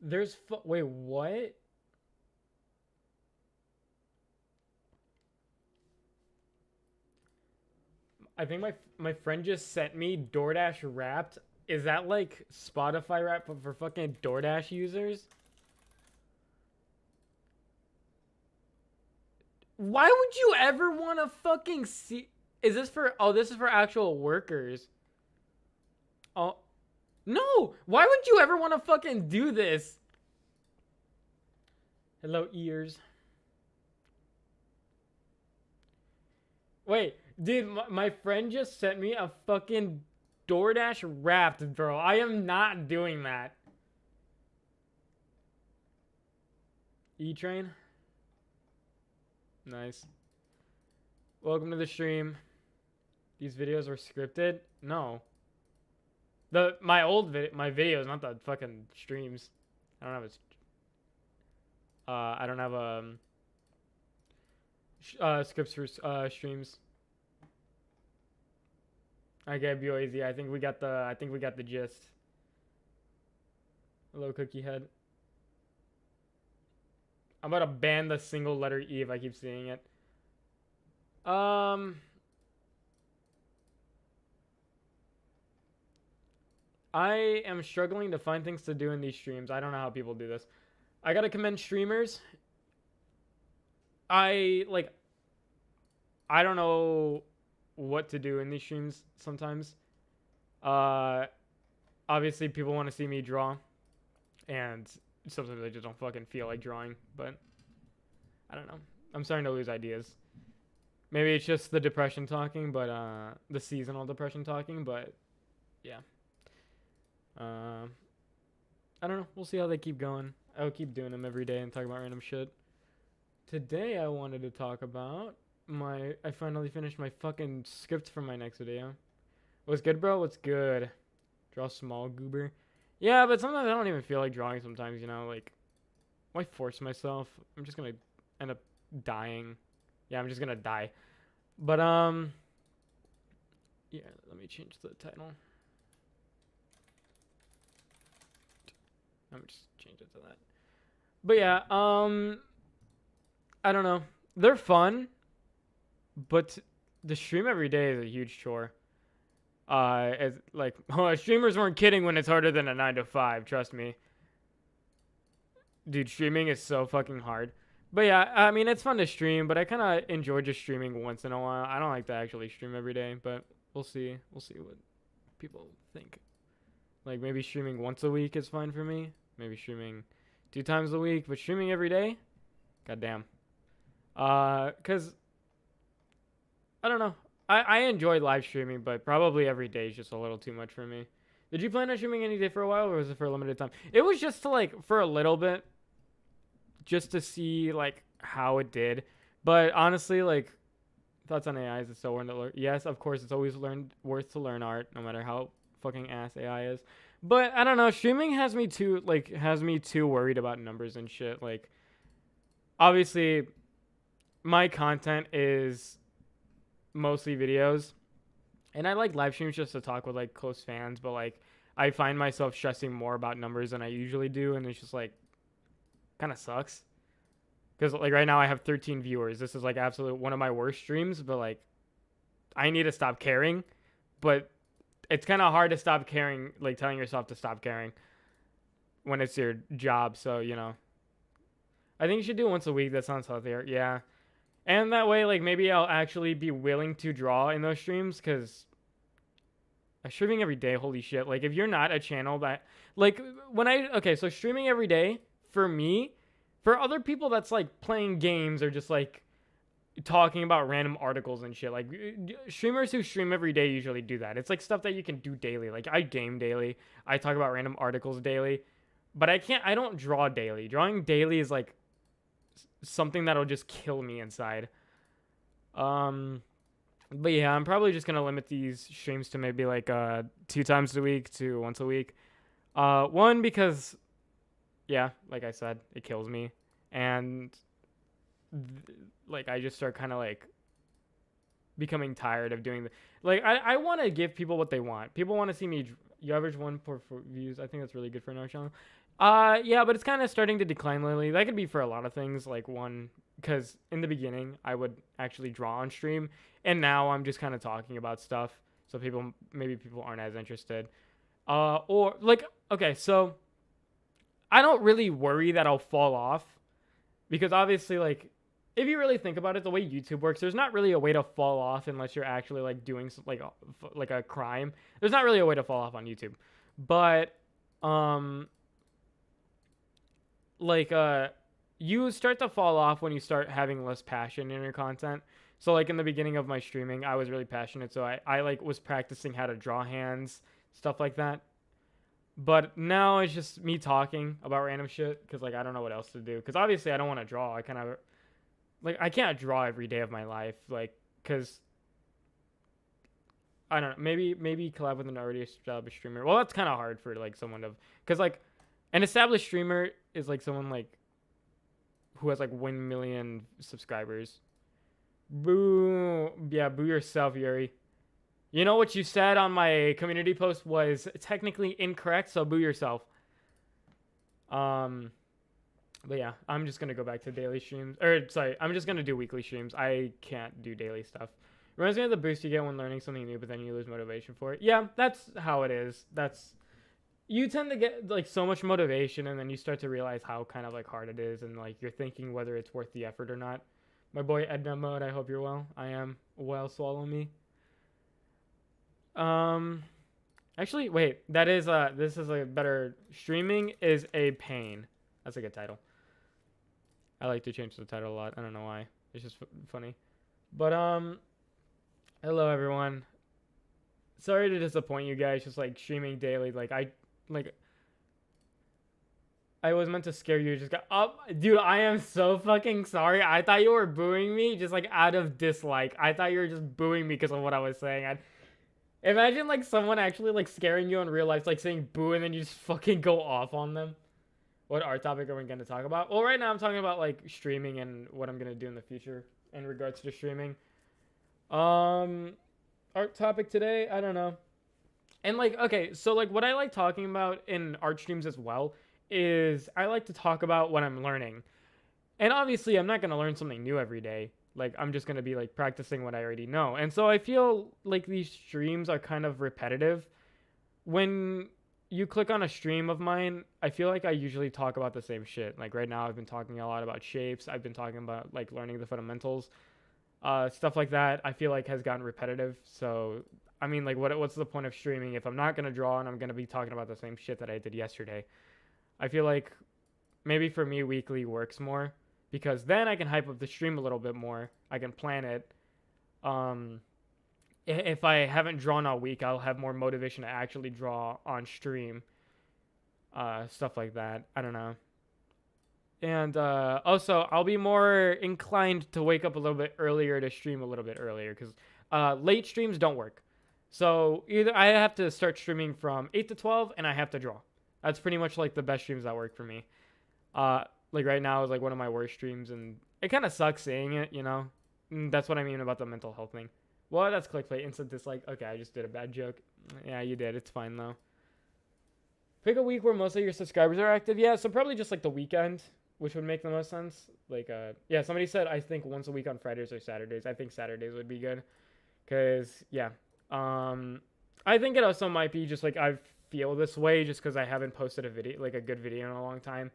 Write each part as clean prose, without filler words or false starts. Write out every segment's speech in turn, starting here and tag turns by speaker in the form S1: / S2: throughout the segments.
S1: Wait, what? I think my friend just sent me DoorDash Wrapped. Is that like Spotify Wrapped but for fucking DoorDash users? Why would you ever want to fucking see? Is this for? Oh, this is for actual workers. Oh, no. Why would you ever want to fucking do this? Hello, ears. Wait, dude, my friend just sent me a fucking DoorDash Wrapped, bro. I am not doing that. E-Train? Nice. Welcome to the stream. These videos were scripted? No. My videos, not the fucking streams. I don't have I don't have scripts for streams. I get BOAZ. I think we got the gist. Hello, Cookie Head. I'm about to ban the single letter E if I keep seeing it. I am struggling to find things to do in these streams. I don't know how people do this. I gotta commend streamers. I don't know what to do in these streams sometimes. Uh, Obviously people want to see me draw, and sometimes I just don't fucking feel like drawing. But I don't know. I'm starting to lose ideas. Maybe it's just the depression talking, but the seasonal depression talking. But yeah. I don't know. We'll see how they keep going. I'll keep doing them every day and talk about random shit. Today I wanted to talk about I finally finished my fucking script for my next video. What's good, bro? What's good? Draw small goober. Yeah, but sometimes I don't even feel like drawing sometimes, you know, like why force myself? I'm just gonna end up dying. Yeah, I'm just gonna die. But yeah, let me change the title. Let me just change it to that. But yeah, I don't know. They're fun, but the stream every day is a huge chore. As like, oh, streamers weren't kidding when it's harder than a 9 to 5. Trust me, dude. Streaming is so fucking hard. But yeah, I mean, it's fun to stream, but I kind of enjoy just streaming once in a while. I don't like to actually stream every day, but we'll see. We'll see what people think. Like maybe streaming once a week is fine for me. Maybe streaming 2 times a week, but streaming every day, goddamn. Cause I don't know. I enjoy live streaming, but probably every day is just a little too much for me. Did you plan on streaming any day for a while, or was it for a limited time? It was just to like for a little bit, just to see like how it did. But honestly, like thoughts on AI is still worth to learn. Yes, of course, it's always worth to learn art, no matter how fucking ass AI is. But I don't know. Streaming has me too worried about numbers and shit. Like obviously, my content is mostly videos, and I like live streams just to talk with like close fans, but like I find myself stressing more about numbers than I usually do, and it's just like kind of sucks because like right now I have 13 viewers. This is like absolute one of my worst streams, but like I need to stop caring. But it's kind of hard to stop caring, like telling yourself to stop caring when it's your job. So you know, I think you should do it once a week. That sounds healthier. Yeah. And that way, like, maybe I'll actually be willing to draw in those streams, because streaming every day, holy shit. Like, if you're not a channel that, like, okay, so streaming every day, for me, for other people that's, like, playing games or just, like, talking about random articles and shit. Like, streamers who stream every day usually do that. It's, like, stuff that you can do daily. Like, I game daily. I talk about random articles daily. But I don't draw daily. Drawing daily is, like, something that'll just kill me inside. But yeah, I'm probably just gonna limit these streams to maybe like 2 times a week to once a week. One, because yeah, like I said, it kills me, and like I just start kind of like becoming tired of doing the like I want to give people what they want. People want to see me. You average one per 4 views. I think that's really good for an art channel. Yeah, but it's kind of starting to decline lately. That could be for a lot of things. Like one, because in the beginning I would actually draw on stream, and now I'm just kind of talking about stuff, so people aren't as interested. Or like, okay, so I don't really worry that I'll fall off because obviously, like, if you really think about it, the way YouTube works, there's not really a way to fall off unless you're actually like doing like a crime. There's not really a way to fall off on YouTube, but um like you start to fall off when you start having less passion in your content. So like in the beginning of my streaming, I was really passionate, so I like was practicing how to draw hands, stuff like that. But now it's just me talking about random shit because like I don't know what else to do. Because obviously I don't want to draw. I kind of like I can't draw every day of my life, like because I don't know. Maybe collab with an already established streamer. Well, that's kind of hard for like someone to because like an established streamer is like someone like who has like 1 million subscribers. Boo, yeah, boo yourself, Yuri. You know what you said on my community post was technically incorrect, so boo yourself. Um, but yeah, I'm just gonna go back to daily streams. Or sorry, I'm just gonna do weekly streams. I can't do daily stuff. Reminds me of the boost you get when learning something new, but then you lose motivation for it. Yeah, that's how it is. That's you tend to get like so much motivation, and then you start to realize how kind of like hard it is, and like you're thinking whether it's worth the effort or not. My boy Edna Mode, I hope you're well. I am well. Swallow me. Um, Actually, wait. That is this is a better. Streaming is a pain. That's a good title. I like to change the title a lot. I don't know why. It's just funny. But hello everyone. Sorry to disappoint you guys. Just like streaming daily. Like I was meant to scare you. Just got up, dude. I am so fucking sorry. I thought you were booing me just like out of dislike. I thought you were just booing me because of what I was saying. Imagine like someone actually like scaring you in real life, like saying boo, and then you just fucking go off on them. What art topic are we going to talk about? Well, right now I'm talking about like streaming and what I'm going to do in the future in regards to streaming. Art topic today, I don't know. And like, okay, so like what I like talking about in art streams as well is I like to talk about what I'm learning. And obviously, I'm not going to learn something new every day. Like, I'm just going to be like practicing what I already know. And so I feel like these streams are kind of repetitive. When you click on a stream of mine, I feel like I usually talk about the same shit. Like right now, I've been talking a lot about shapes. I've been talking about like learning the fundamentals, stuff like that. I feel like has gotten repetitive. So I mean, like, what's the point of streaming if I'm not gonna draw and I'm gonna be talking about the same shit that I did yesterday? I feel like maybe for me, weekly works more because then I can hype up the stream a little bit more. I can plan it. Um, if I haven't drawn all week, I'll have more motivation to actually draw on stream. Stuff like that. I don't know. And also, I'll be more inclined to wake up a little bit earlier to stream a little bit earlier because late streams don't work. So either I have to start streaming from 8 to 12 and I have to draw. That's pretty much like the best streams that work for me. Like right now is like one of my worst streams and it kind of sucks saying it, you know? That's what I mean about the mental health thing. Well, that's clickbait. Instant dislike. Okay, I just did a bad joke. Yeah, you did. It's fine though. Pick a week where most of your subscribers are active. Yeah, so probably just like the weekend, which would make the most sense. Like, yeah, somebody said I think once a week on Fridays or Saturdays. I think Saturdays would be good. Cause yeah, I think it also might be just like I feel this way just because I haven't posted a video, like a good video in a long time.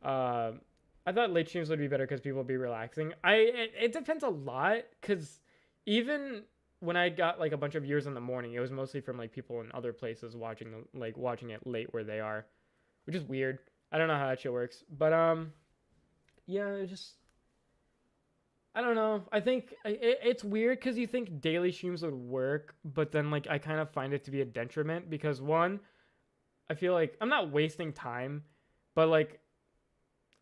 S1: I thought late streams would be better because people would be relaxing. It depends a lot because even when I got like a bunch of viewers in the morning, it was mostly from like people in other places watching it late where they are, which is weird. I don't know how that shit works, but yeah, it just I don't know. I think it's weird because you think daily streams would work, but then like I kind of find it to be a detriment because one, I feel like I'm not wasting time, but like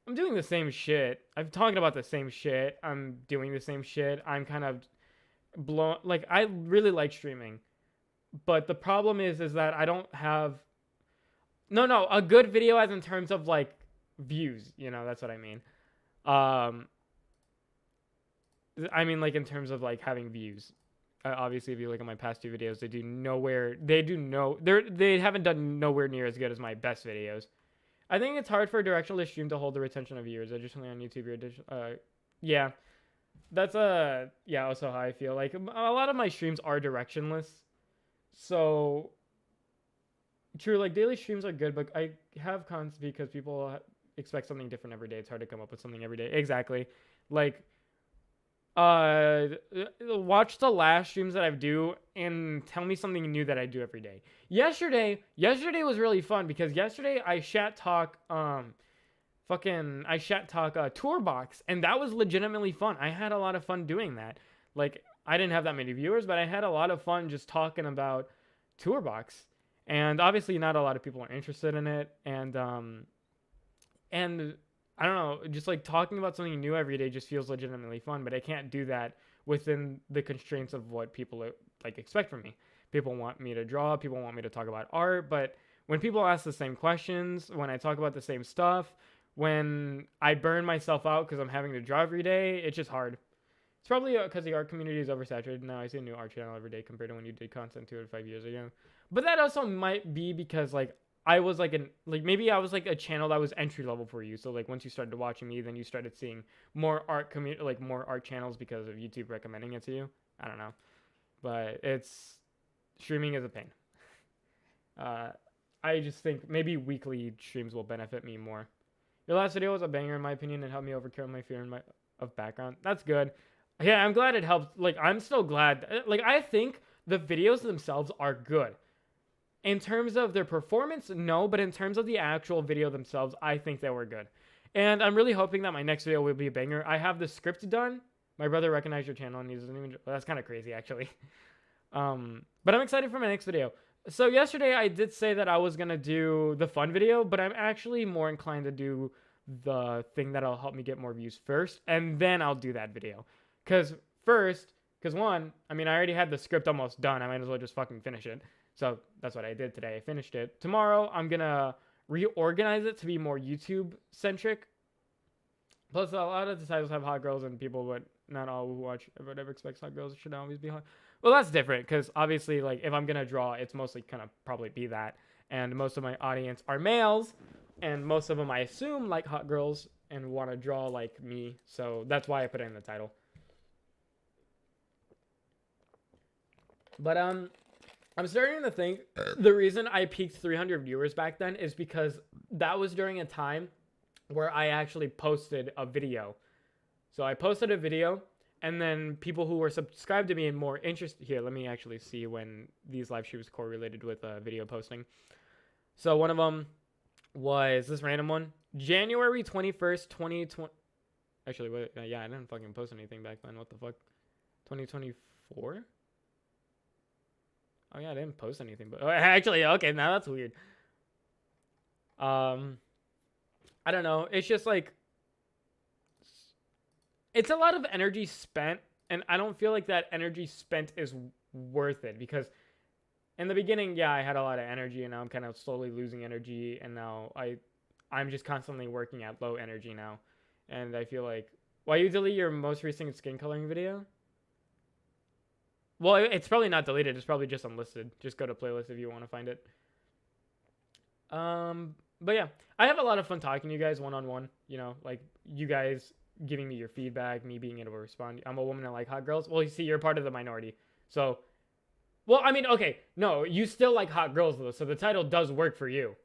S1: I'm doing the same shit. I'm talking about the same shit. I'm doing the same shit. I'm kind of blown. Like I really like streaming, but the problem is that I don't have a good video as in terms of like views. You know, that's what I mean. I mean like in terms of like having views. Obviously, if you look at my past two videos, they haven't done nowhere near as good as my best videos. I think it's hard for a directionless stream to hold the retention of viewers. Additionally, on YouTube, yeah, that's yeah, also how I feel. Like a lot of my streams are directionless, so true. Like daily streams are good, but I have cons because people expect something different every day. It's hard to come up with something every day. Exactly, like watch the last streams that I do and tell me something new that I do every day. Yesterday was really fun because yesterday I chat talk Tourbox, and that was legitimately fun. I had a lot of fun doing that. Like I didn't have that many viewers, but I had a lot of fun just talking about Tourbox. And obviously not a lot of people are interested in it, and I don't know, just like talking about something new every day just feels legitimately fun, but I can't do that within the constraints of what people like expect from me. People want me to draw, people want me to talk about art, but when people ask the same questions, when I talk about the same stuff, when I burn myself out because I'm having to draw every day, it's just hard. It's probably because the art community is oversaturated now. I see a new art channel every day compared to when you did content 2 to 5 years ago. But that also might be because like I was like maybe I was like a channel that was entry level for you. So like once you started watching me, then you started seeing more art more art channels because of YouTube recommending it to you. I don't know, but streaming is a pain. I just think maybe weekly streams will benefit me more. Your last video was a banger in my opinion and helped me overcome my fear of background. That's good. Yeah, I'm glad it helped. Like I'm still glad. Like I think the videos themselves are good. In terms of their performance, no, but in terms of the actual video themselves, I think they were good. And I'm really hoping that my next video will be a banger. I have the script done. My brother recognized your channel and he doesn't even... Well, that's kind of crazy, actually. But I'm excited for my next video. So yesterday, I did say that I was going to do the fun video, but I'm actually more inclined to do the thing that'll help me get more views first, and then I'll do that video. Because one, I mean, I already had the script almost done. I might as well just fucking finish it. So that's what I did today. I finished it. Tomorrow, I'm going to reorganize it to be more YouTube-centric. Plus, a lot of the titles have hot girls and people, but not all who watch whatever expects hot girls should always be hot. Well, that's different because obviously, like, if I'm going to draw, it's mostly going to probably be that. And most of my audience are males, and most of them, I assume, like hot girls and want to draw like me. So that's why I put it in the title. But, I'm starting to think the reason I peaked 300 viewers back then is because that was during a time where I actually posted a video. So I posted a video, and then people who were subscribed to me and more interested... Here, let me actually see when these live streams correlated with video posting. So one of them was this random one. January 21st, 2020... Actually, wait, yeah, I didn't fucking post anything back then. What the fuck? 2024? Oh yeah, I didn't post anything, but actually, okay, now that's weird. I don't know. It's just like it's a lot of energy spent, and I don't feel like that energy spent is worth it because in the beginning, yeah, I had a lot of energy, and now I'm kind of slowly losing energy, and now I'm just constantly working at low energy now, and I feel like why you delete your most recent skin coloring video? Well, it's probably not deleted. It's probably just unlisted. Just go to playlist if you want to find it. But yeah, I have a lot of fun talking to you guys one-on-one. You know, like you guys giving me your feedback, me being able to respond. I'm a woman that like hot girls. Well, you see, you're part of the minority. So, well, I mean, okay, no, you still like hot girls though. So the title does work for you.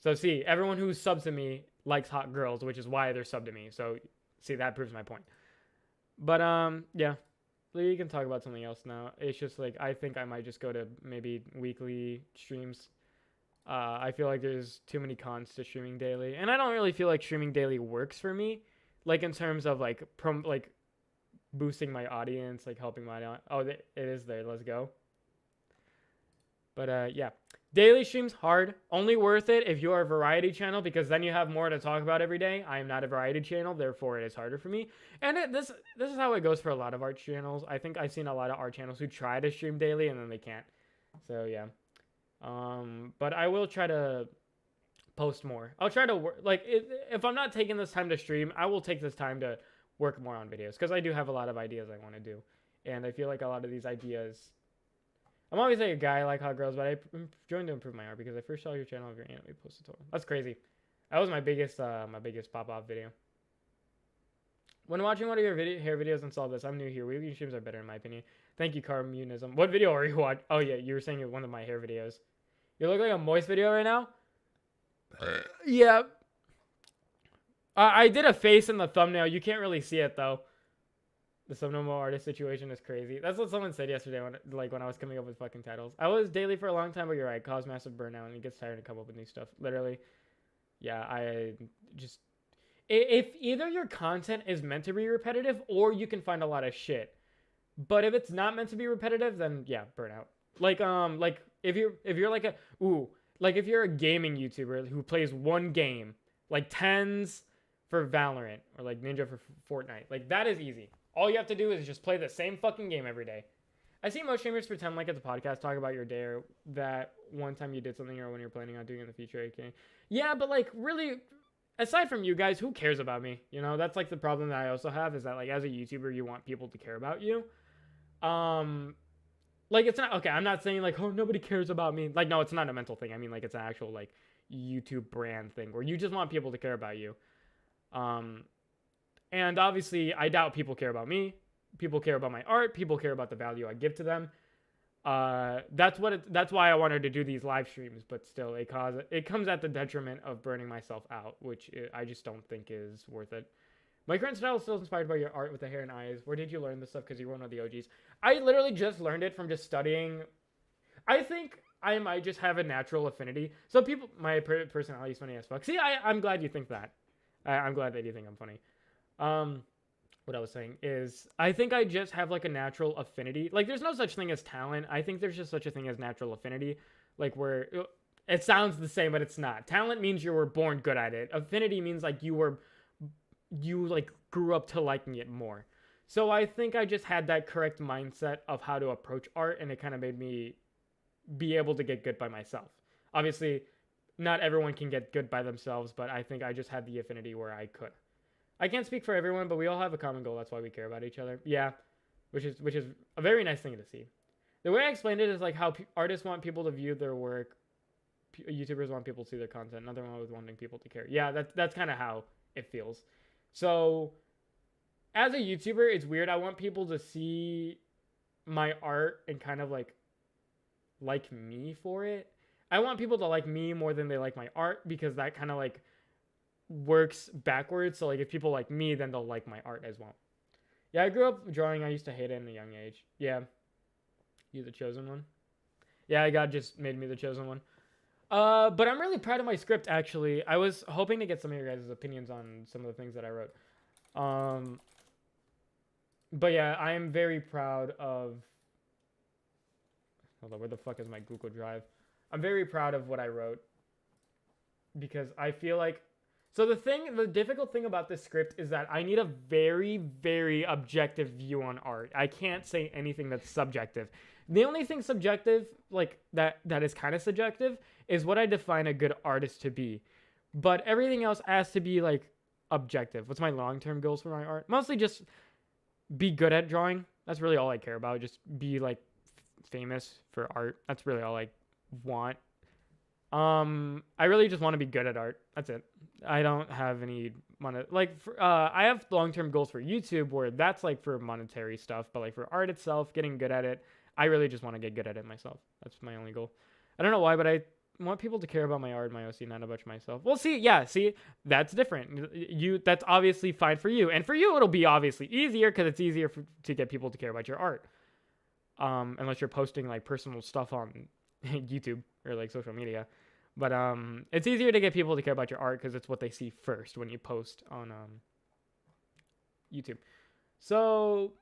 S1: So see, everyone who subs to me likes hot girls, which is why they're subbed to me. So see, that proves my point. But yeah. You can talk about something else now. It's just like I think I might just go to maybe weekly streams. I feel like there's too many cons to streaming daily, and I don't really feel like streaming daily works for me. Like in terms of like boosting my audience, like helping my audience. Oh, it is there. Let's go. But yeah, daily streams hard. Only worth it if you're a variety channel because then you have more to talk about every day. I am not a variety channel, therefore it is harder for me. And this is how it goes for a lot of art channels. I think I've seen a lot of art channels who try to stream daily and then they can't. So yeah. But I will try to post more. I'll try to work. Like if I'm not taking this time to stream, I will take this time to work more on videos because I do have a lot of ideas I want to do, and I feel like a lot of these ideas I'm always like a guy, I like hot girls, but I'm trying to improve my art because I first saw your channel of your anime posted total. That's crazy. That was my biggest pop-off video. When watching one of your hair videos and saw this, I'm new here. Weekly streams are better in my opinion. Thank you, Carmunism. What video are you watching? Oh yeah, you were saying one of my hair videos. You look like a moist video right now. Yeah. I did a face in the thumbnail. You can't really see it though. The thumbnail artist situation is crazy. That's what someone said yesterday when I was coming up with fucking titles. I was daily for a long time, but you're right. Cause massive burnout and it gets tired to come up with new stuff. Literally. Yeah, I just... If either your content is meant to be repetitive or you can find a lot of shit. But if it's not meant to be repetitive, then yeah, burnout. Like if you're like if you're a gaming YouTuber who plays one game, like tens for Valorant or like Ninja for Fortnite, like that is easy. All you have to do is just play the same fucking game every day. I see most streamers pretend like it's a podcast, talk about your day or that one time you did something or when you're planning on doing it in the future. Okay. Yeah, but like really, aside from you guys, who cares about me? You know, that's like the problem that I also have is that like as a YouTuber, you want people to care about you. Like it's not, okay, I'm not saying like, oh, nobody cares about me. Like, no, it's not a mental thing. I mean, like it's an actual like YouTube brand thing where you just want people to care about you. And obviously I doubt people care about me. People care about my art. People care about the value I give to them. That's why I wanted to do these live streams, but still it comes at the detriment of burning myself out, which I just don't think is worth it. My current style is still inspired by your art with the hair and eyes. Where did you learn this stuff? Because you're one of the OGs. I literally just learned it from just studying. I think I might just have a natural affinity. So people, my personality is funny as fuck. See, I'm glad you think that. I'm glad that you think I'm funny. What I was saying is, I think I just have like a natural affinity. Like, there's no such thing as talent. I think there's just such a thing as natural affinity. Like, where it sounds the same, but it's not. Talent means you were born good at it. Affinity means like you like grew up to liking it more. So I think I just had that correct mindset of how to approach art, and it kind of made me be able to get good by myself. Obviously, not everyone can get good by themselves, but I think I just had the affinity where I could. I can't speak for everyone, but we all have a common goal. That's why we care about each other. Yeah, which is a very nice thing to see. The way I explained it is like how artists want people to view their work. YouTubers want people to see their content. Nothing wrong with wanting people to care. Yeah, that's kind of how it feels. So as a YouTuber, it's weird. I want people to see my art and kind of like me for it. I want people to like me more than they like my art because that kind of like works backwards. So like if people like me, then they'll like my art as well. Yeah, I grew up drawing. I used to hate it in a young age. Yeah. You the chosen one? Yeah, God just made me the chosen one. But I'm really proud of my script, actually. I was hoping to get some of your guys' opinions on some of the things that I wrote. But yeah, I am very proud of... Hold on, where the fuck is my Google Drive? I'm very proud of what I wrote. Because I feel like... So the difficult thing about this script is that I need a very, very objective view on art. I can't say anything that's subjective. The only thing subjective, like, that is kind of subjective, is what I define a good artist to be. But everything else has to be, like, objective. What's my long-term goals for my art? Mostly just be good at drawing. That's really all I care about. Just be, like, famous for art. That's really all I want. I really just want to be good at art. That's it. I don't have any I have long-term goals for YouTube where that's like for monetary stuff, but like for art itself, getting good at it, I really just want to get good at it myself. That's my only goal. I don't know why, but I want people to care about my art, my OC, not about myself. Well, see, that's different. That's obviously fine for you, and for you, it'll be obviously easier because it's easier to get people to care about your art. Unless you're posting like personal stuff on YouTube or like social media. But it's easier to get people to care about your art because it's what they see first when you post on YouTube. So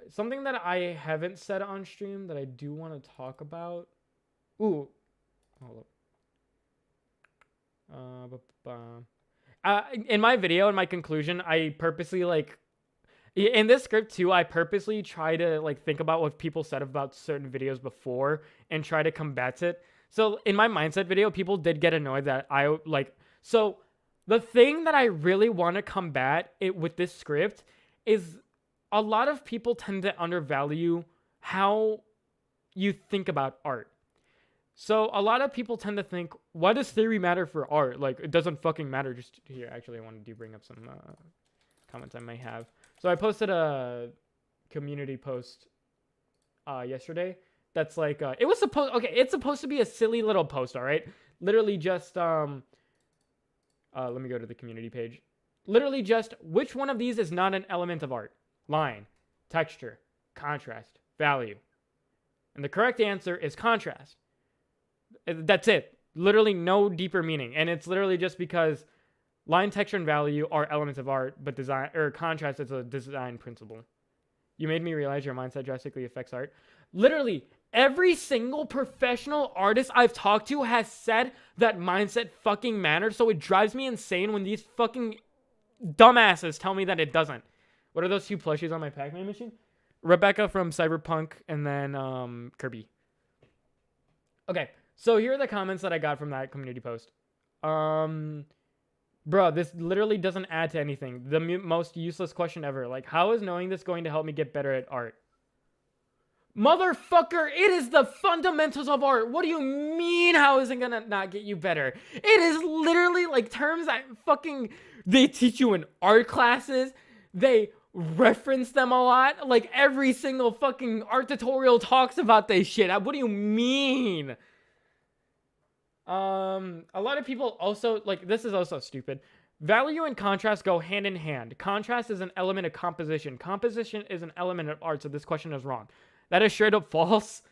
S1: something that I haven't said on stream that I do want to talk about. Ooh, hold up. In my video, in my conclusion, I purposely in this script too, I purposely try to like think about what people said about certain videos before and try to combat it. So in my mindset video, people did get annoyed that so the thing that I really want to combat it with this script is a lot of people tend to undervalue how you think about art. So a lot of people tend to think, why does theory matter for art? Like, it doesn't fucking matter. Just here, actually, I wanted to bring up some comments I may have. So I posted a community post yesterday. That's like, it's supposed to be a silly little post, all right? Literally just, let me go to the community page. Literally just, which one of these is not an element of art? Line, texture, contrast, value. And the correct answer is contrast. That's it. Literally no deeper meaning. And it's literally just because line, texture, and value are elements of art, but design or contrast is a design principle. You made me realize your mindset drastically affects art. Literally, every single professional artist I've talked to has said that mindset fucking matters, so it drives me insane when these fucking dumbasses tell me that it doesn't. What are those two plushies on my Pac-Man machine? Rebecca from Cyberpunk, and then Kirby. Okay, so here are the comments that I got from that community post. Bro, this literally doesn't add to anything. The most useless question ever. Like, how is knowing this going to help me get better at art? Motherfucker, it is the fundamentals of art. What do you mean, how is it gonna not get you better? It is literally like terms that fucking they teach you in art classes. They reference them a lot. Like every single fucking art tutorial talks about this shit. What do you mean? A lot of people also, like, this is also stupid. Value and contrast go hand in hand. Contrast is an element of composition. Composition is an element of art, so this question is wrong. That is straight up false.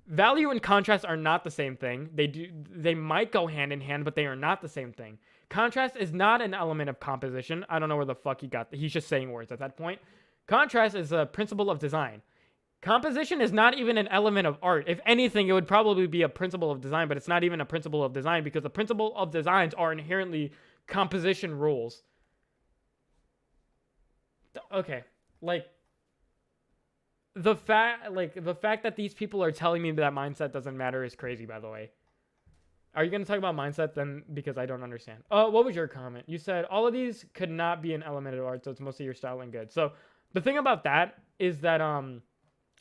S1: Value and contrast are not the same thing. They might go hand in hand, but they are not the same thing. Contrast is not an element of composition. I don't know where the fuck he got that. He's just saying words at that point. Contrast is a principle of design. Composition is not even an element of art. If anything, it would probably be a principle of design, but it's not even a principle of design because the principle of designs are inherently composition rules. Okay, like the fact that these people are telling me that mindset doesn't matter is crazy, by the way. Are you going to talk about mindset then? Because I don't understand. What was your comment? You said all of these could not be an element of art, so it's mostly your style and good. So the thing about that is that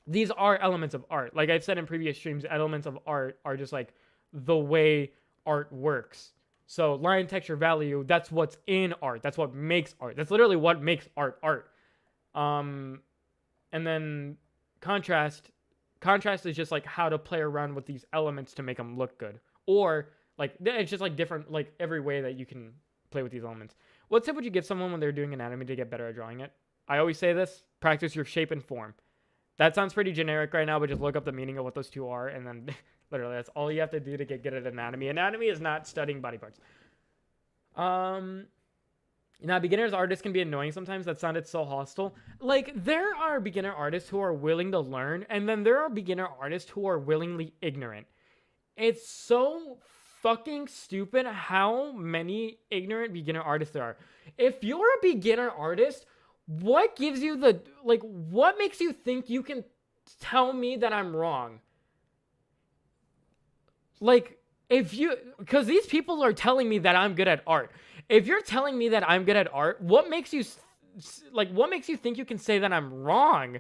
S1: these are elements of art. Like I've said in previous streams, elements of art are just like the way art works. So line, texture, value, that's what's in art. That's what makes art. That's literally what makes art art. And then contrast is just like how to play around with these elements to make them look good. Or like it's just like different, like every way that you can play with these elements. What tip would you give someone when they're doing anatomy to get better at drawing it? I always say this, practice your shape and form. That sounds pretty generic right now, but just look up the meaning of what those two are, and then literally that's all you have to do to get good at anatomy. Anatomy is not studying body parts. Now, beginners artists can be annoying sometimes. That sounded so hostile. Like, there are beginner artists who are willing to learn, and then there are beginner artists who are willingly ignorant. It's so fucking stupid how many ignorant beginner artists there are. If you're a beginner artist, what gives you the, like, what makes you think you can tell me that I'm wrong? Like, if you, because these people are telling me that I'm good at art. If you're telling me that I'm good at art, what makes you, like, what makes you think you can say that I'm wrong?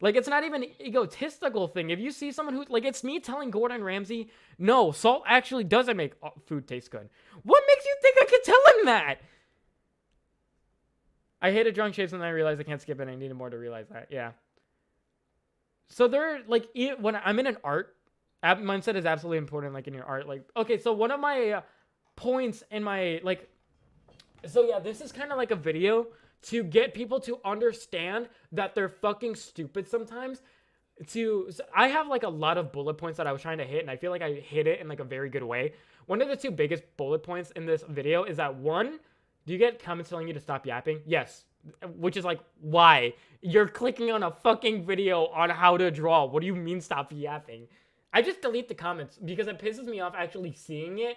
S1: Like, it's not even an egotistical thing. If you see someone who, like, it's me telling Gordon Ramsay, no, salt actually doesn't make food taste good. What makes you think I can tell him that? I hated drawing shapes and then I realized I can't skip it. I needed more to realize that. Yeah. So there, like, when I'm in an art, mindset is absolutely important, like, in your art. Like, okay, so one of my points in my, like, so yeah, this is kind of like a video to get people to understand that they're fucking stupid sometimes. So I have, like, a lot of bullet points that I was trying to hit, and I feel like I hit it in, like, a very good way. One of the two biggest bullet points in this video is that, one, do you get comments telling you to stop yapping? Yes. Which is like, why? You're clicking on a fucking video on how to draw. What do you mean stop yapping? I just delete the comments because it pisses me off actually seeing it.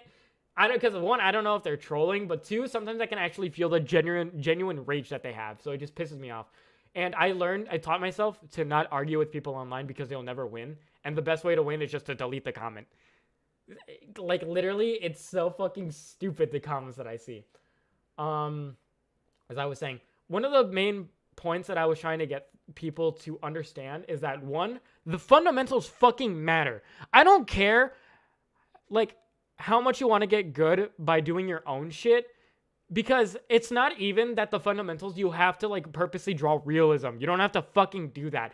S1: Because one, I don't know if they're trolling, but two, sometimes I can actually feel the genuine rage that they have. So it just pisses me off. And I taught myself to not argue with people online because they'll never win. And the best way to win is just to delete the comment. Like, literally, it's so fucking stupid, the comments that I see. As I was saying, one of the main points that I was trying to get people to understand is that, one, the fundamentals fucking matter. I don't care, like, how much you want to get good by doing your own shit, because it's not even that the fundamentals, you have to, like, purposely draw realism. You don't have to fucking do that.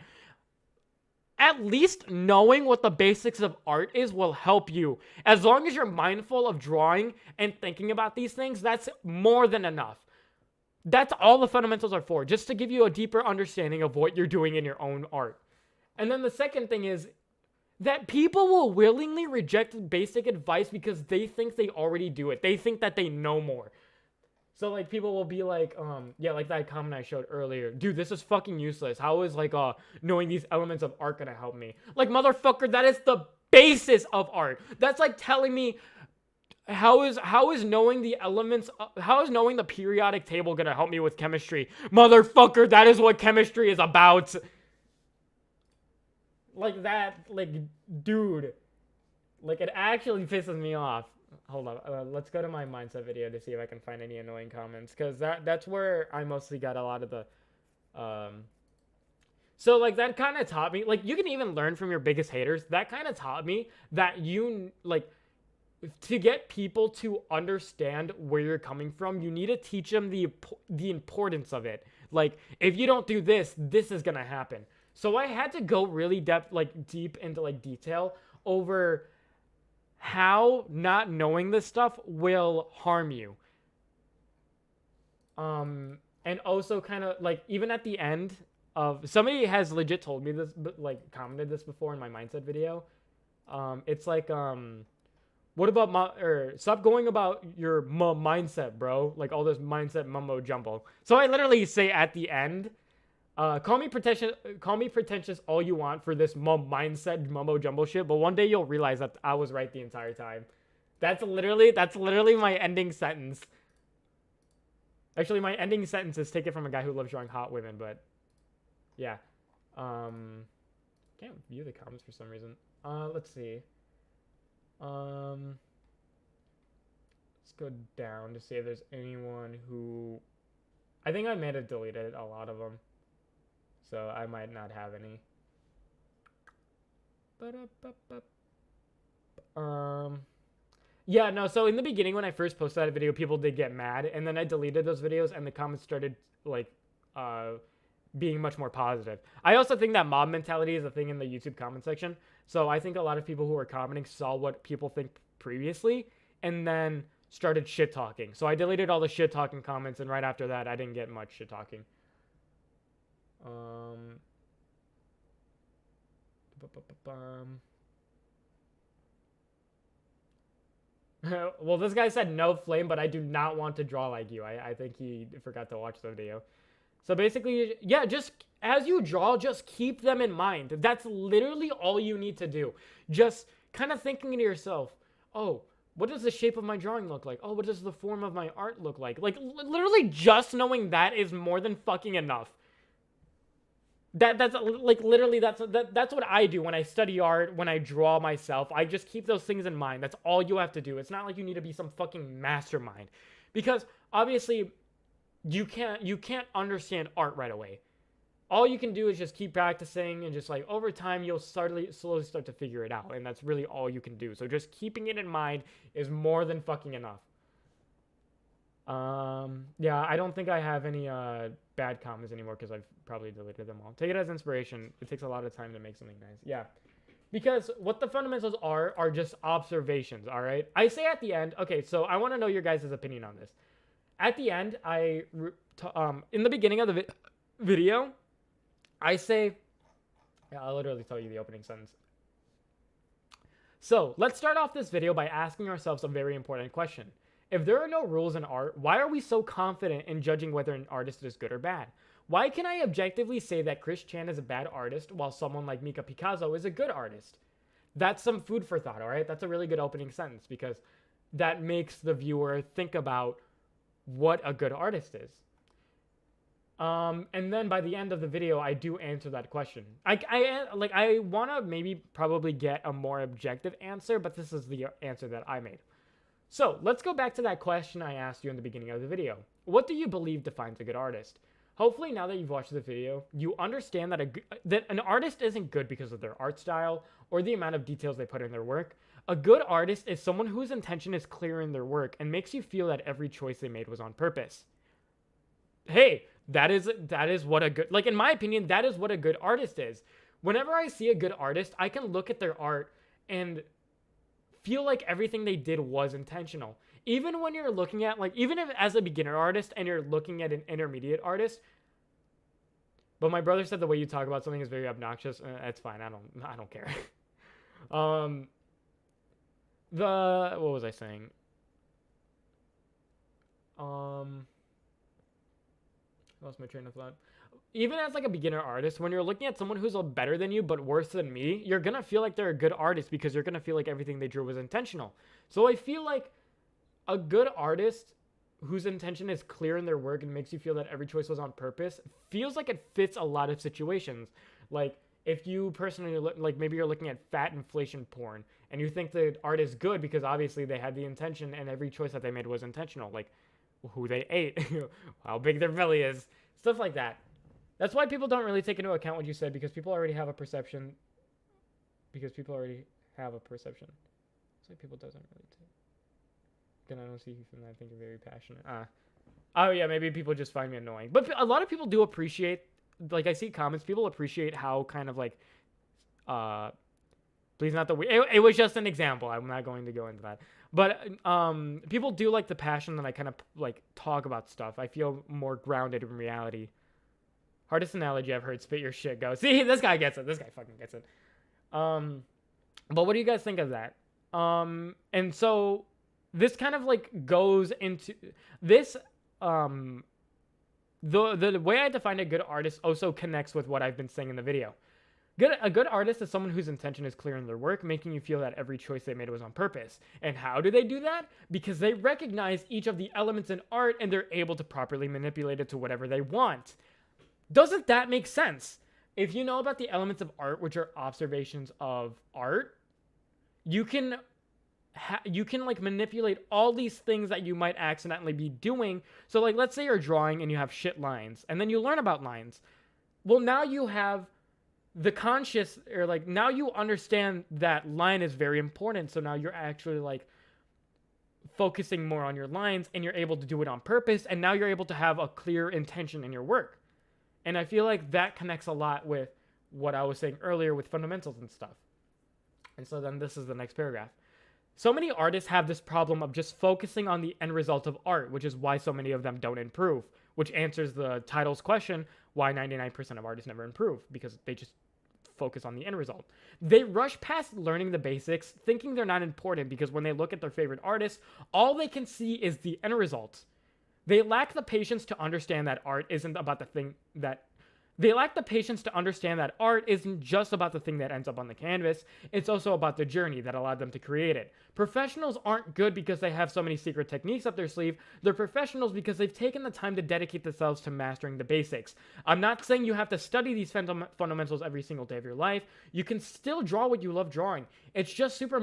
S1: At least knowing what the basics of art is will help you. As long as you're mindful of drawing and thinking about these things, that's more than enough. That's all the fundamentals are for, just to give you a deeper understanding of what you're doing in your own art. And then the second thing is that people will willingly reject basic advice because they think they already do it. They think that they know more. So, like, people will be like, yeah, like that comment I showed earlier. Dude, this is fucking useless. How is, like, knowing these elements of art gonna help me? Like, motherfucker, that is the basis of art. That's like telling me, how is knowing the elements, how is knowing the periodic table gonna help me with chemistry? Motherfucker, that is what chemistry is about. Like that, like, dude. Like, it actually pisses me off. Hold on, let's go to my mindset video to see if I can find any annoying comments, because that's where I mostly got a lot of the, so, like, that kind of taught me, like, you can even learn from your biggest haters. That kind of taught me that you, like, to get people to understand where you're coming from, you need to teach them the importance of it. Like, if you don't do this, this is gonna happen. So I had to go really deep into, like, detail over how not knowing this stuff will harm you. And also kind of, like, even at the end of, somebody has legit told me this, but, like, commented this before in my mindset video. It's like, what about stop going about your mindset, bro. Like, all this mindset mumbo jumbo. So I literally say at the end, call me pretentious all you want for this mindset mumbo jumbo shit, but one day you'll realize that I was right the entire time. That's literally my ending sentence. Actually, my ending sentence is take it from a guy who loves drawing hot women, but yeah. Can't view the comments for some reason. Let's see. Let's go down to see if there's anyone who, I think I may have deleted a lot of them, so I might not have any. Yeah, no, so in the beginning when I first posted that video, people did get mad, and then I deleted those videos and the comments started, like, being much more positive. I also think that mob mentality is a thing in the YouTube comment section. So I think a lot of people who are commenting saw what people think previously and then started shit talking. So I deleted all the shit talking comments, and right after that, I didn't get much shit talking. Well, this guy said no flame, but I do not want to draw like you. I think he forgot to watch the video. So basically, yeah, just as you draw, just keep them in mind. That's literally all you need to do. Just kind of thinking to yourself, oh, what does the shape of my drawing look like? Oh, what does the form of my art look like? Like, literally just knowing that is more than fucking enough. That's like, literally, that's what I do when I study art, when I draw myself. I just keep those things in mind. That's all you have to do. It's not like you need to be some fucking mastermind, because obviously you can't understand art right away. All you can do is just keep practicing, and just, like, over time you'll slowly start to figure it out, and that's really all you can do. So just keeping it in mind is more than fucking enough. Yeah, I don't think I have any bad comments anymore because I've probably deleted them all. Take it as inspiration. It takes a lot of time to make something nice. Yeah, because what the fundamentals are just observations. All right, I say at the end. Okay, so I want to know your guys' opinion on this. At the end, in the beginning of the video, I say, yeah, I'll literally tell you the opening sentence. So let's start off this video by asking ourselves a very important question. If there are no rules in art, why are we so confident in judging whether an artist is good or bad? Why can I objectively say that Chris Chan is a bad artist while someone like Mika Picasso is a good artist? That's some food for thought, all right? That's a really good opening sentence, because that makes the viewer think about what a good artist is. And then by the end of the video, I do answer that question. I want to probably get a more objective answer, but this is the answer that I made. So let's go back to that question I asked you in the beginning of the video. What do you believe defines a good artist? hopefully now that you've watched the video, you understand that an artist isn't good because of their art style or the amount of details they put in their work. A good artist is someone whose intention is clear in their work and makes you feel that every choice they made was on purpose. Hey, that is what a good, like, in my opinion, that is what a good artist is. Whenever I see a good artist, I can look at their art and feel like everything they did was intentional. Even when you're looking at, like, even if as a beginner artist and you're looking at an intermediate artist, but my brother said the way you talk about something is very obnoxious. That's fine. I don't care. What was I saying? Lost my train of thought. Even as like a beginner artist, when you're looking at someone who's better than you but worse than me, you're gonna feel like they're a good artist because you're gonna feel like everything they drew was intentional. So I feel like a good artist whose intention is clear in their work and makes you feel that every choice was on purpose feels like it fits a lot of situations. Like, if you personally, like, maybe you're looking at fat inflation porn and you think the art is good because obviously they had the intention and every choice that they made was intentional, like who they ate, how big their belly is, stuff like that. That's why people don't really take into account what you said, because people already have a perception. That's why people doesn't really take. Then I don't see you from that. I think you're very passionate. Oh yeah, maybe people just find me annoying. But a lot of people do appreciate, like, I see comments, people appreciate how kind of like, please not the, it was just an example. I'm not going to go into that. But people do like the passion that I kind of like talk about stuff. I feel more grounded in reality. Hardest analogy I've heard, spit your shit, go. See, this guy gets it. This guy fucking gets it. But what do you guys think of that? And so this kind of like goes into this, the way I define a good artist also connects with what I've been saying in the video. A good artist is someone whose intention is clear in their work, making you feel that every choice they made was on purpose. And how do they do that? Because they recognize each of the elements in art and they're able to properly manipulate it to whatever they want. Doesn't that make sense? If you know about the elements of art, which are observations of art, you can like manipulate all these things that you might accidentally be doing. So like, let's say you're drawing and you have shit lines, and then you learn about lines. Well, now you have the conscious, or like, now you understand that line is very important. So now you're actually like focusing more on your lines, and you're able to do it on purpose. And now you're able to have a clear intention in your work. And I feel like that connects a lot with what I was saying earlier with fundamentals and stuff. And so then this is the next paragraph. So many artists have this problem of just focusing on the end result of art, which is why so many of them don't improve, which answers the title's question, why 99% of artists never improve, because they just focus on the end result. They rush past learning the basics, thinking they're not important, because when they look at their favorite artist, all they can see is the end result. They lack the patience to understand that art isn't about the thing that... They lack the patience to understand that art isn't just about the thing that ends up on the canvas. It's also about the journey that allowed them to create it. Professionals aren't good because they have so many secret techniques up their sleeve. They're professionals because they've taken the time to dedicate themselves to mastering the basics. I'm not saying you have to study these fundamentals every single day of your life. You can still draw what you love drawing. It's just super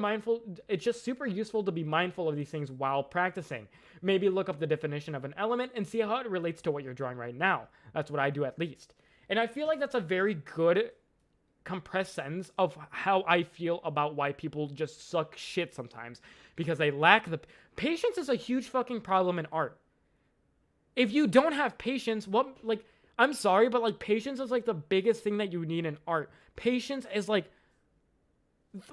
S1: useful to be mindful of these things while practicing. Maybe look up the definition of an element and see how it relates to what you're drawing right now. That's what I do, at least. And I feel like that's a very good compressed sentence of how I feel about why people just suck shit sometimes, because they lack the patience. Is a huge fucking problem in art. If you don't have patience, I'm sorry, but like, patience is like the biggest thing that you need in art. Patience is like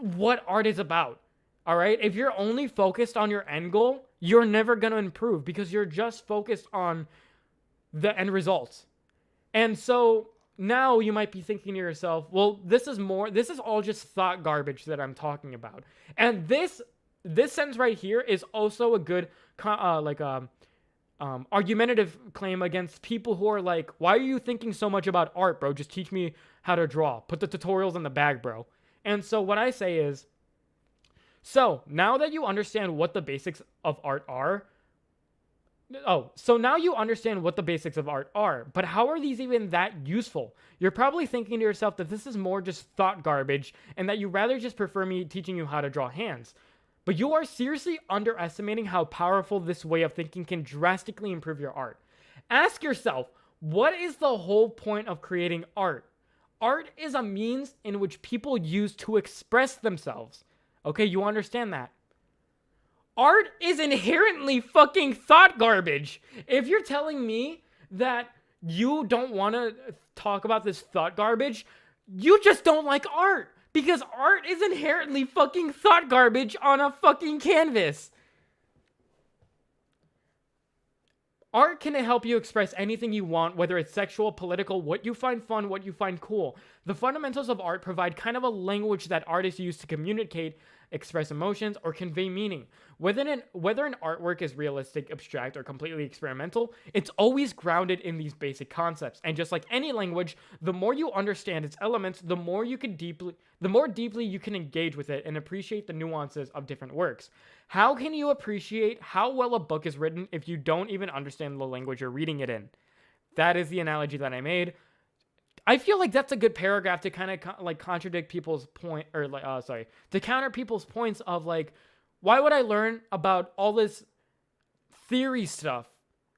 S1: what art is about. All right? If you're only focused on your end goal, you're never going to improve, because you're just focused on the end results. And so now you might be thinking to yourself, well, this is all just thought garbage that I'm talking about. And this sentence right here is also a good, argumentative claim against people who are like, why are you thinking so much about art, bro? Just teach me how to draw. Put the tutorials in the bag, bro. And so what I say is, so now that you understand what the basics of art are, so now you understand what the basics of art are, but how are these even that useful? You're probably thinking to yourself that this is more just thought garbage and that you rather just prefer me teaching you how to draw hands. But you are seriously underestimating how powerful this way of thinking can drastically improve your art. Ask yourself, What is the whole point of creating art? Art is a means in which people use to express themselves. Okay, you understand that? Art is inherently fucking thought garbage. If you're telling me that you don't want to talk about this thought garbage, you just don't like art. Because art is inherently fucking thought garbage on a fucking canvas. Art can help you express anything you want, whether it's sexual, political, what you find fun, what you find cool. The fundamentals of art provide kind of a language that artists use to communicate, express emotions, or convey meaning. Whether an artwork is realistic, abstract, or completely experimental, it's always grounded in these basic concepts. And just like any language, the more you understand its elements, the more deeply you can engage with it and appreciate the nuances of different works. How can you appreciate how well a book is written if you don't even understand the language you're reading it in? That is the analogy that I made. I feel like that's a good paragraph to kind of like contradict people's point, or to counter people's points of like, why would I learn about all this theory stuff?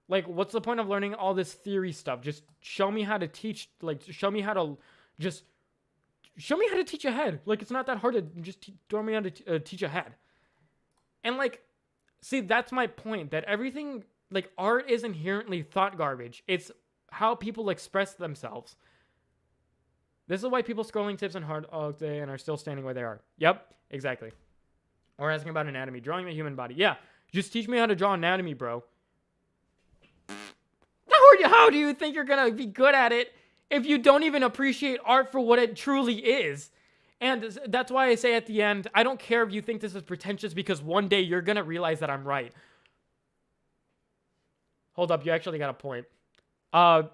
S1: Like, what's the point of learning all this theory stuff? Just show me how to teach, like, show me how to teach ahead. Like, it's not that hard to just show me how to teach ahead. And like, see, that's my point, that everything, like, art is inherently thought garbage. It's how people express themselves. This is why people scrolling tips and hard all day and are still standing where they are. Yep, exactly. Or asking about anatomy, drawing the human body. Yeah, just teach me how to draw anatomy, bro. How do you think you're gonna be good at it if you don't even appreciate art for what it truly is? And that's why I say at the end, I don't care if you think this is pretentious, because one day you're gonna realize that I'm right. Hold up, you actually got a point.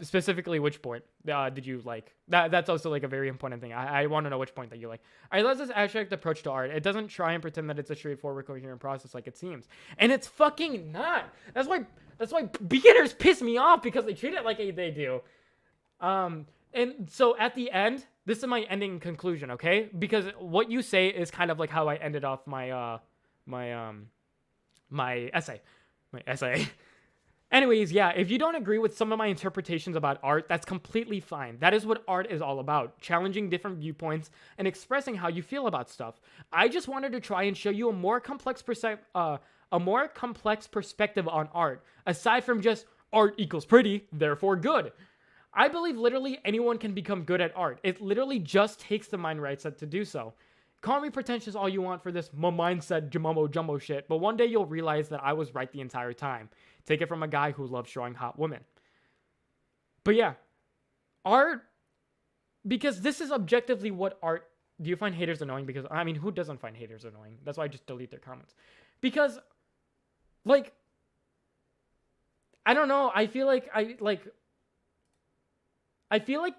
S1: Specifically, which point did you like? That's also like a very important thing. I want to know which point that you like. I love this abstract approach to art. It doesn't try and pretend that it's a straightforward, coherent process like it seems, and it's fucking not. That's why beginners piss me off, because they treat it like they do. And so at the end, this is my ending conclusion, okay? Because what you say is kind of like how I ended off my my essay. Anyways, yeah, if you don't agree with some of my interpretations about art, that's completely fine. That is what art is all about, challenging different viewpoints and expressing how you feel about stuff. I just wanted to try and show you a more complex perspective on art, aside from just art equals pretty, therefore good. I believe literally anyone can become good at art. It literally just takes the mind right set to do so. Call me pretentious all you want for this mindset jumbo jumbo shit, but one day you'll realize that I was right the entire time. Take it from a guy who loves drawing hot women. But yeah, art, because this is objectively what art. Do you find haters annoying? Because, I mean, who doesn't find haters annoying? That's why I just delete their comments. Because, like, I don't know, I feel like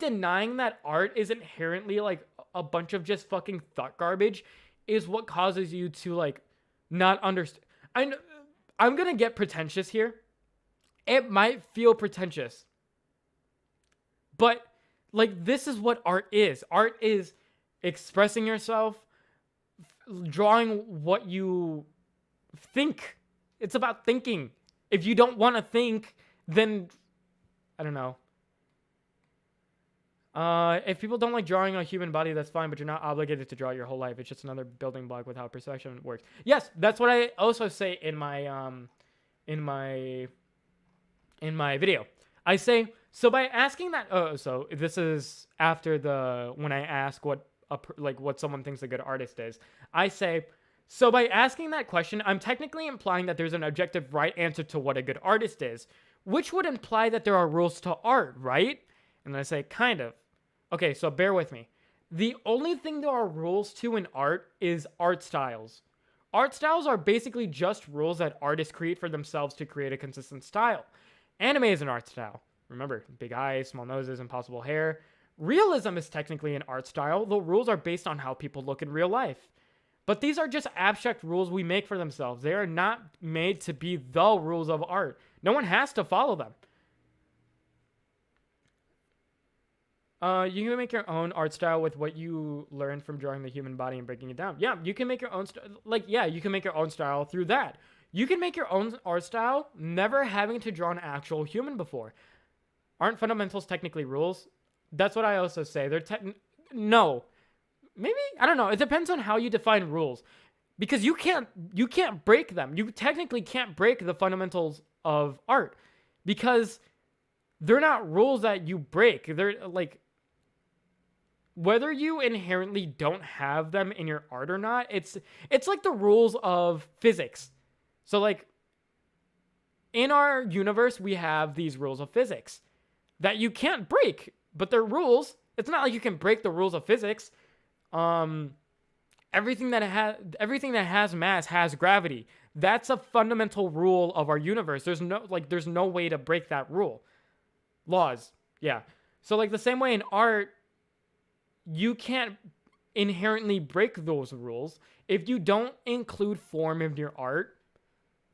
S1: denying that art is inherently like a bunch of just fucking thought garbage is what causes you to like not understand. I'm gonna get pretentious here. It might feel pretentious, but like, this is what art is. Art is expressing yourself, drawing what you think. It's about thinking. If you don't want to think, then I don't know. If people don't like drawing a human body, that's fine, but you're not obligated to draw it your whole life. It's just another building block with how perception works. Yes, that's what I also say in my video. I say, so by asking that, so this is after when I ask what someone thinks a good artist is. I say, so by asking that question, I'm technically implying that there's an objective right answer to what a good artist is, which would imply that there are rules to art, right? And I say, kind of. Okay, so bear with me. The only thing there are rules to in art is art styles. Art styles are basically just rules that artists create for themselves to create a consistent style. Anime is an art style. Remember, big eyes, small noses, impossible hair. Realism is technically an art style, though rules are based on how people look in real life. But these are just abstract rules we make for themselves. They are not made to be the rules of art. No one has to follow them. You can make your own art style with what you learned from drawing the human body and breaking it down. Yeah, you can make your own you can make your own style through that. You can make your own art style never having to draw an actual human before. Aren't fundamentals technically rules? That's what I also say. No. Maybe, I don't know. It depends on how you define rules. Because you can't break them. You technically can't break the fundamentals of art because they're not rules that you break. They're like, whether you inherently don't have them in your art or not, it's like the rules of physics. So like in our universe, we have these rules of physics that you can't break, but they're rules. It's not like you can break the rules of physics. Everything that has mass has gravity. That's a fundamental rule of our universe. There's no way to break that rule. Laws. Yeah. So like the same way in art, you can't inherently break those rules. If you don't include form in your art,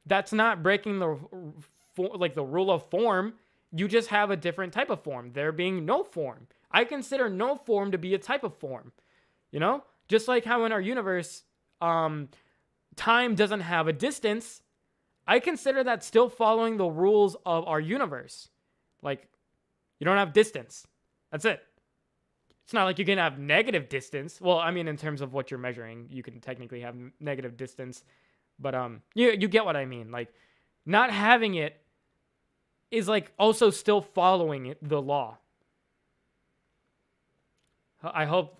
S1: that's not breaking the rule of form. You just have a different type of form. There being no form. I consider no form to be a type of form. You know? Just like how in our universe, time doesn't have a distance. I consider that still following the rules of our universe. Like, you don't have distance. That's it. It's not like you can have negative distance. Well, I mean, in terms of what you're measuring, you can technically have negative distance. But you get what I mean. Like, not having it is like also still following the law. I hope